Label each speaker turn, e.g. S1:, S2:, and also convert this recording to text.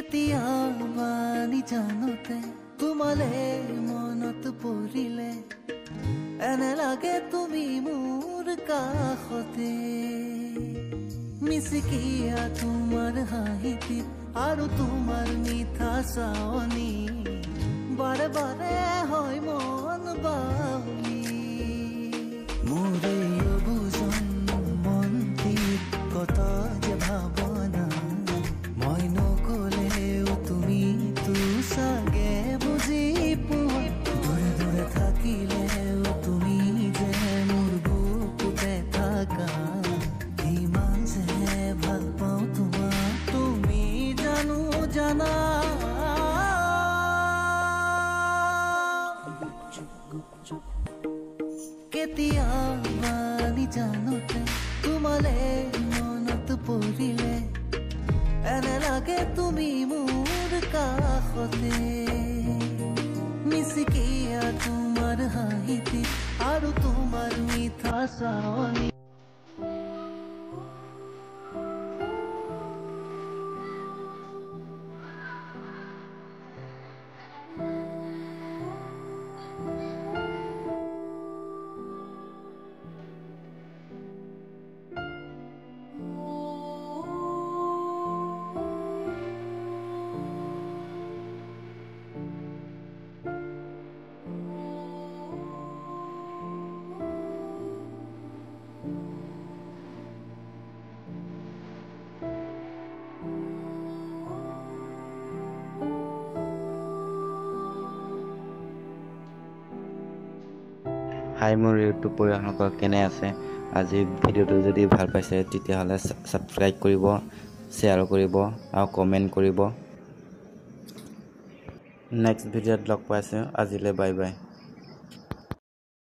S1: কেতিয়া মানি জানোতে তোমালে মনত পৰিলে এনে লাগে তুমি মোৰ কাষতে মিচিকিয়া তোমাৰ হাঁহিতি আৰু তোমাৰ মিঠা চাৱনি বাৰে বাৰে হয় মন বাউলি মোৰে বুজন মন্দিৰ কত যে ভাৱনা মই নকলেও তুমি তো চাগে বুজি পোৱা দূৰে দূৰে থাকিলেও তুমি যে মোৰ বুকুতে থাকা কিমান যে ভাল পাওঁ তোমাক তুমি জানো জানা কেতিয়া মানি জানোতে তোমালে মনত পৰিলে এনে লাগে তুমি মোৰ কাষতে মিচিকিয়া তোমাৰ হাঁহিতি আৰু তোমাৰ মিঠা চাৱনি
S2: হাই মোৰ ইউটিউব পৰিয়ালসকল কেনে আছে আজি ভিডিঅ'টো যদি ভাল পাইছে তেতিয়াহ'লে সাবস্ক্ৰাইব কৰিব শ্বেয়াৰ কৰিব আৰু কমেন্ট কৰিব নেক্সট ভিডিঅ'ত লগ পাইছো আজিলৈ বাই বাই